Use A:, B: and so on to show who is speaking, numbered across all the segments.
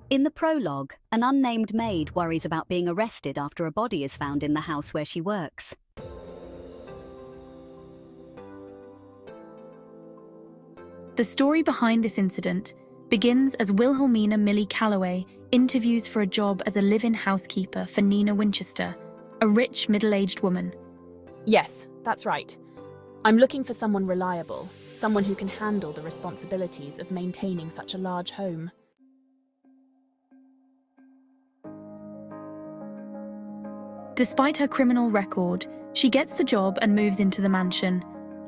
A: In the prologue, an unnamed maid worries about being arrested after a body is found in the house where she works.
B: The story behind this incident begins as Wilhelmina Millie Calloway interviews for a job as a live-in housekeeper for Nina Winchester, a rich middle-aged woman.
C: Yes, that's right. I'm looking for someone reliable, someone who can handle the responsibilities of maintaining such a large home.
B: Despite her criminal record, she gets the job and moves into the mansion.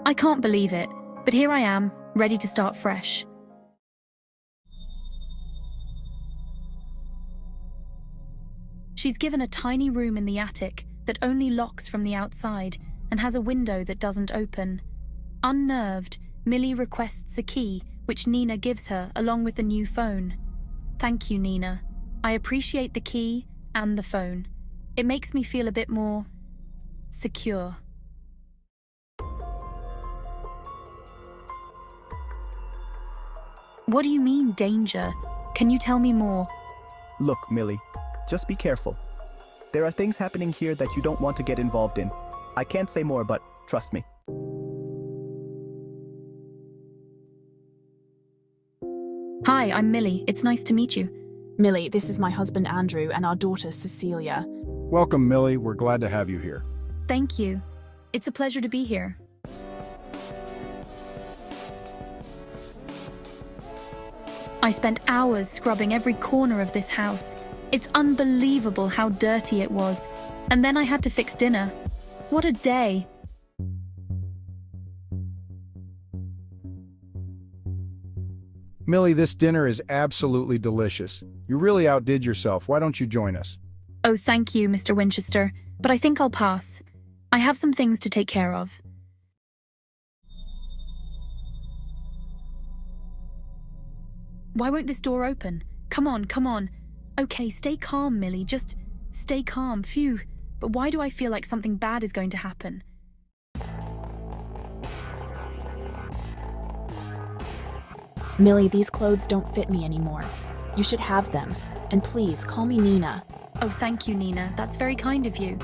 B: I can't believe it, but here I am, ready to start fresh. She's given a tiny room in the attic that only locks from the outside and has a window that doesn't open. Unnerved, Millie requests a key, which Nina gives her along with a new phone. Thank you, Nina. I appreciate the key and the phone. It makes me feel a bit more secure. What do you mean, danger? Can you tell me more?
D: Look, Millie, just be careful. There are things happening here that you don't want to get involved in. I can't say more, but trust me.
B: Hi, I'm Millie. It's nice to meet you.
C: Millie, this is my husband Andrew and our daughter Cecilia.
E: Welcome, Millie. We're glad to have you here.
B: Thank you. It's a pleasure to be here. I spent hours scrubbing every corner of this house. It's unbelievable how dirty it was. And then I had to fix dinner. What a day!
E: Millie, this dinner is absolutely delicious. You really outdid yourself. Why don't you join us?
B: Oh, thank you, Mr. Winchester, but I think I'll pass. I have some things to take care of. Why won't this door open? Come on, come on. Okay, stay calm, Millie. Just stay calm. Phew. But why do I feel like something bad is going to happen?
C: Millie, these clothes don't fit me anymore. You should have them. And please, call me Nina.
B: Oh, thank you, Nina. That's very kind of you.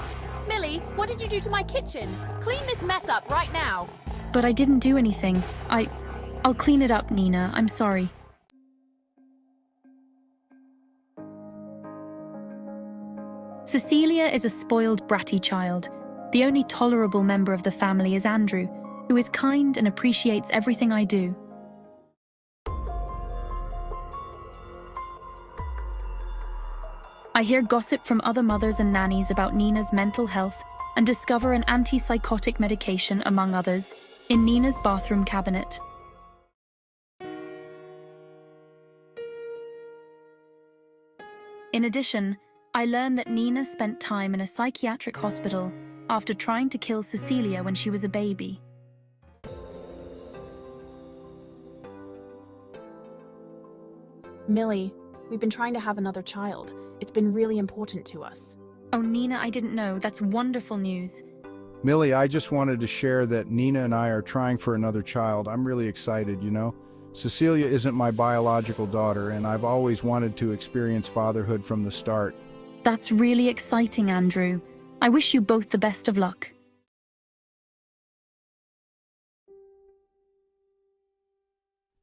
C: Millie, what did you do to my kitchen? Clean this mess up right now.
B: But I didn't do anything. I'll clean it up, Nina. I'm sorry. Cecilia is a spoiled, bratty child. The only tolerable member of the family is Andrew, who is kind and appreciates everything I do. I hear gossip from other mothers and nannies about Nina's mental health and discover an antipsychotic medication, among others, in Nina's bathroom cabinet. In addition, I learn that Nina spent time in a psychiatric hospital after trying to kill Cecilia when she was a baby.
C: Millie, we've been trying to have another child. It's been really important to us.
B: Oh, Nina, I didn't know. That's wonderful news.
E: Millie, I just wanted to share that Nina and I are trying for another child. I'm really excited, you know? Cecilia isn't my biological daughter, and I've always wanted to experience fatherhood from the start.
B: That's really exciting, Andrew. I wish you both the best of luck.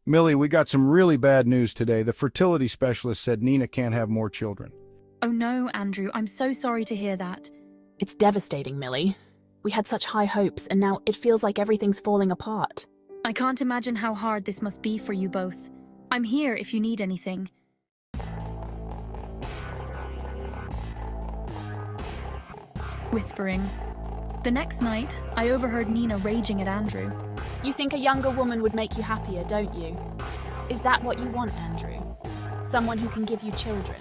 E: Millie, we got some really bad news today. The fertility specialist said Nina can't have more children.
B: Oh no, Andrew, I'm so sorry to hear that.
C: It's devastating, Millie. We had such high hopes, and now it feels like everything's falling apart.
B: I can't imagine how hard this must be for you both. I'm here if you need anything. Whispering. The next night, I overheard Nina raging at Andrew.
C: You think a younger woman would make you happier, don't you? Is that what you want, Andrew? Someone who can give you children?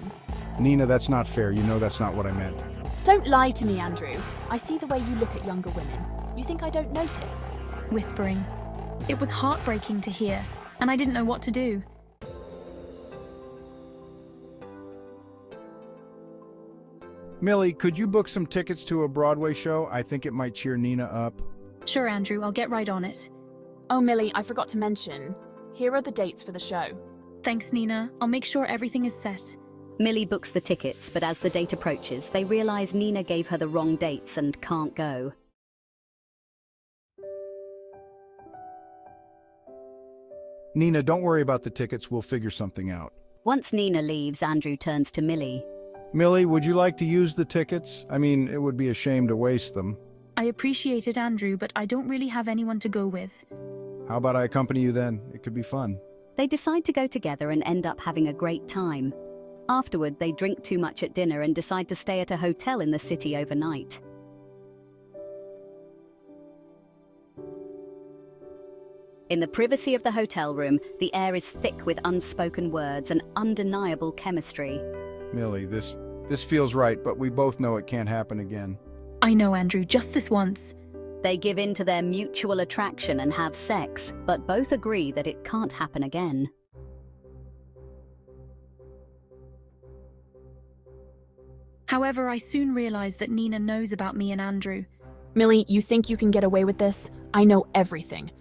E: Nina, that's not fair. You know that's not what I meant.
C: Don't lie to me, Andrew. I see the way you look at younger women. You think I don't notice?
B: Whispering. It was heartbreaking to hear, and I didn't know what to do.
E: Millie, could you book some tickets to a Broadway show? I think it might cheer Nina up.
B: Sure, Andrew, I'll get right on it.
C: Oh, Millie, I forgot to mention. Here are the dates for the show.
B: Thanks, Nina. I'll make sure everything is set.
A: Millie books the tickets, but as the date approaches, they realize Nina gave her the wrong dates and can't go.
E: Nina, don't worry about the tickets. We'll figure something out.
A: Once Nina leaves, Andrew turns to Millie.
E: Millie, would you like to use the tickets? I mean, it would be a shame to waste them.
B: I appreciate it, Andrew, but I don't really have anyone to go with.
E: How about I accompany you then? It could be fun.
A: They decide to go together and end up having a great time. Afterward, they drink too much at dinner and decide to stay at a hotel in the city overnight. In the privacy of the hotel room, the air is thick with unspoken words and undeniable chemistry.
E: Millie, this feels right, but we both know it can't happen again.
B: I know, Andrew, just this once.
A: They give in to their mutual attraction and have sex, but both agree that it can't happen again.
B: However, I soon realized that Nina knows about me and Andrew.
C: Millie, you think you can get away with this? I know everything.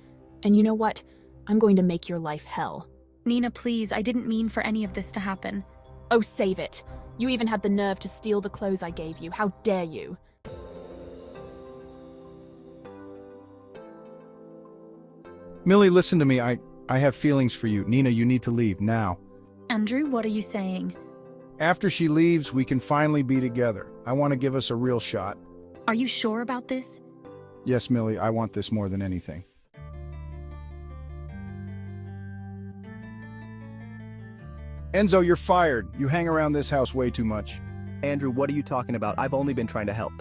C: And you know what? I'm going to make your life hell.
B: Nina, please, I didn't mean for any of this to happen.
C: Oh, save it. You even had the nerve to steal the clothes I gave you. How dare you?
E: Millie, listen to me. I have feelings for you. Nina, you need to leave now.
B: Andrew, what are you saying?
E: After she leaves, we can finally be together. I want to give us a real shot.
B: Are you sure about this?
E: Yes, Millie, I want this more than anything. Enzo, you're fired. You hang around this house way too much.
D: Andrew, what are you talking about? I've only been trying to help.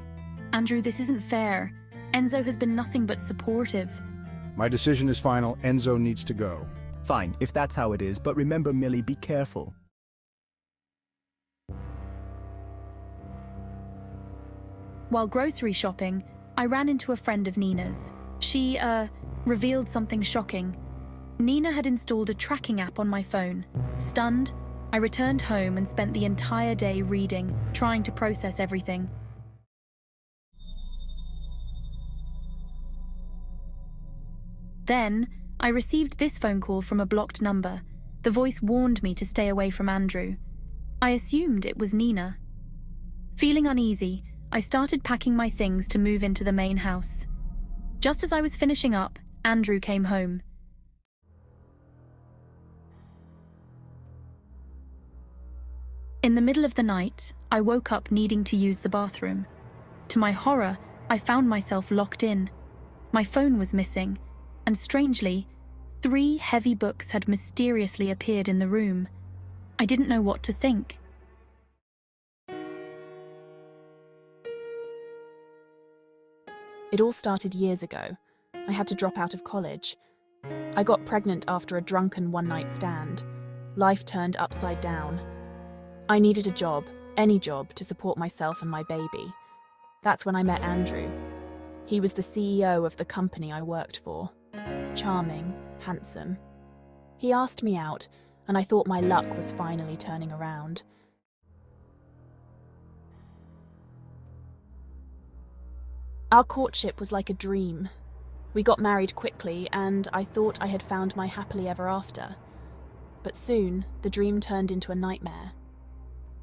B: Andrew, this isn't fair. Enzo has been nothing but supportive.
E: My decision is final. Enzo needs to go.
D: Fine, if that's how it is, but remember, Millie, be careful.
B: While grocery shopping, I ran into a friend of Nina's. She, revealed something shocking. Nina had installed a tracking app on my phone. Stunned, I returned home and spent the entire day reading, trying to process everything. Then, I received this phone call from a blocked number. The voice warned me to stay away from Andrew. I assumed it was Nina. Feeling uneasy, I started packing my things to move into the main house. Just as I was finishing up, Andrew came home. In the middle of the night, I woke up needing to use the bathroom. To my horror, I found myself locked in. My phone was missing, and strangely, 3 heavy books had mysteriously appeared in the room. I didn't know what to think.
C: It all started years ago. I had to drop out of college. I got pregnant after a drunken one-night stand. Life turned upside down. I needed a job, any job, to support myself and my baby. That's when I met Andrew. He was the CEO of the company I worked for. Charming, handsome. He asked me out, and I thought my luck was finally turning around. Our courtship was like a dream. We got married quickly, and I thought I had found my happily ever after. But soon, the dream turned into a nightmare.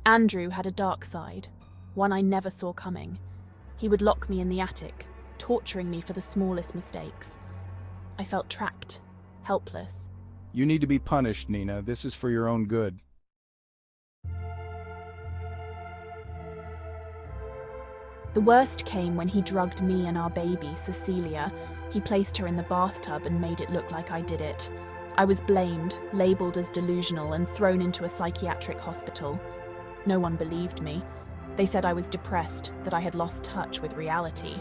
C: Andrew had a dark side, one I never saw coming. He would lock me in the attic, torturing me for the smallest mistakes. I felt trapped, helpless.
E: You need to be punished, Nina. This is for your own good.
C: The worst came when he drugged me and our baby, Cecilia. He placed her in the bathtub and made it look like I did it. I was blamed, labelled as delusional, and thrown into a psychiatric hospital. No one believed me. They said I was depressed, that I had lost touch with reality.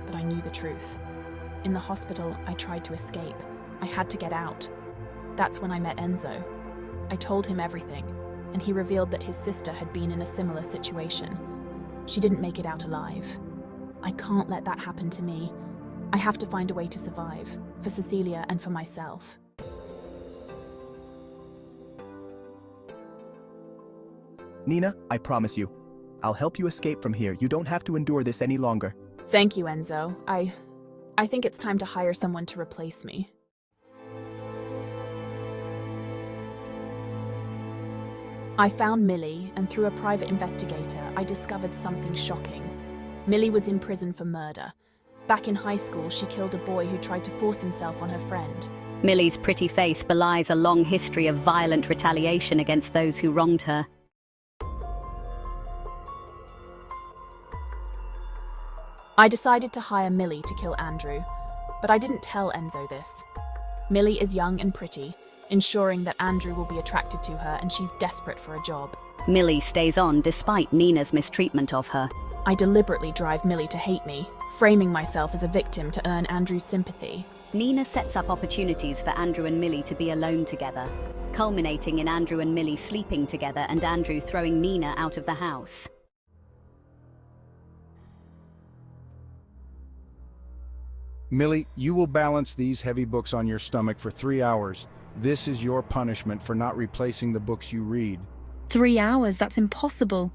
C: But I knew the truth. In the hospital, I tried to escape. I had to get out. That's when I met Enzo. I told him everything, and he revealed that his sister had been in a similar situation. She didn't make it out alive. I can't let that happen to me. I have to find a way to survive, for Cecilia and for myself.
D: Nina, I promise you, I'll help you escape from here. You don't have to endure this any longer.
C: Thank you, Enzo. I think it's time to hire someone to replace me. I found Millie, and through a private investigator, I discovered something shocking. Millie was in prison for murder. Back in high school, she killed a boy who tried to force himself on her friend.
A: Millie's pretty face belies a long history of violent retaliation against those who wronged her.
C: I decided to hire Millie to kill Andrew, but I didn't tell Enzo this. Millie is young and pretty, ensuring that Andrew will be attracted to her, and she's desperate for a job.
A: Millie stays on despite Nina's mistreatment of her.
C: I deliberately drive Millie to hate me, framing myself as a victim to earn Andrew's sympathy.
A: Nina sets up opportunities for Andrew and Millie to be alone together, culminating in Andrew and Millie sleeping together and Andrew throwing Nina out of the house.
E: Millie, you will balance these heavy books on your stomach for 3 hours. This is your punishment for not replacing the books you read.
B: 3 hours? That's impossible.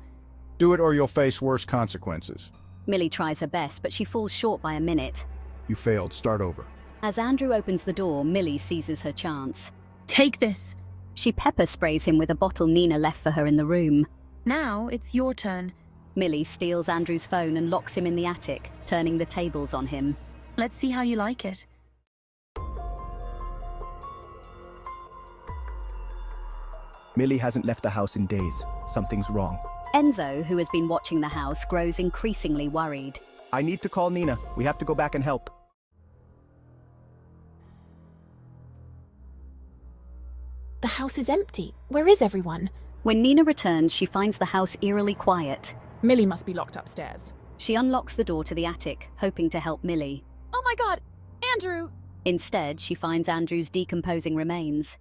E: Do it or you'll face worse consequences.
A: Millie tries her best, but she falls short by a minute.
E: You failed. Start over.
A: As Andrew opens the door, Millie seizes her chance.
B: Take this.
A: She pepper sprays him with a bottle Nina left for her in the room.
B: Now it's your turn.
A: Millie steals Andrew's phone and locks him in the attic, turning the tables on him.
B: Let's see how you like it.
D: Millie hasn't left the house in days. Something's wrong.
A: Enzo, who has been watching the house, grows increasingly worried.
D: I need to call Nina. We have to go back and help.
C: The house is empty. Where is everyone?
A: When Nina returns, she finds the house eerily quiet.
C: Millie must be locked upstairs.
A: She unlocks the door to the attic, hoping to help Millie.
C: Oh my God, Andrew!
A: Instead, she finds Andrew's decomposing remains.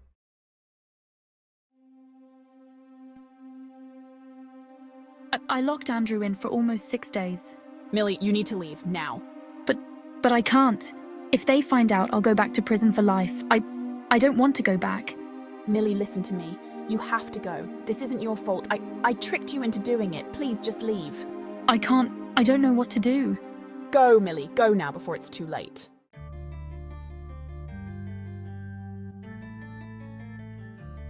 B: I locked Andrew in for almost 6 days.
C: Millie, you need to leave, now.
B: But I can't. If they find out, I'll go back to prison for life. I don't want to go back.
C: Millie, listen to me. You have to go. This isn't your fault. I tricked you into doing it. Please, just leave.
B: I can't. I don't know what to do.
C: Go, Millie. Go now before it's too late.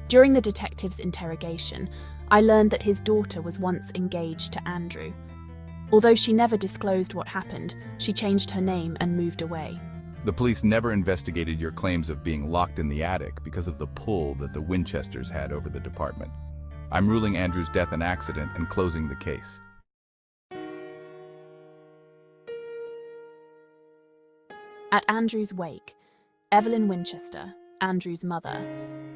C: During the detective's interrogation, I learned that his daughter was once engaged to Andrew. Although she never disclosed what happened, she changed her name and moved away.
F: The police never investigated your claims of being locked in the attic because of the pull that the Winchesters had over the department. I'm ruling Andrew's death an accident and closing the case.
C: At Andrew's wake, Evelyn Winchester, Andrew's mother,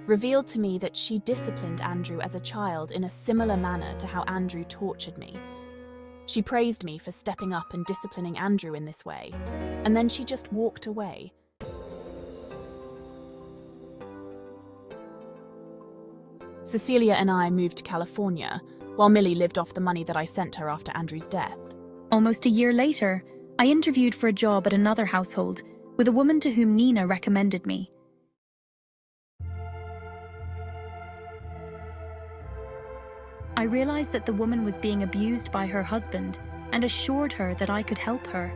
C: revealed to me that she disciplined Andrew as a child in a similar manner to how Andrew tortured me. She praised me for stepping up and disciplining Andrew in this way, and then she just walked away. Cecilia and I moved to California, while Millie lived off the money that I sent her after Andrew's death.
B: Almost a year later, I interviewed for a job at another household with a woman to whom Nina recommended me. I realized that the woman was being abused by her husband and assured her that I could help her.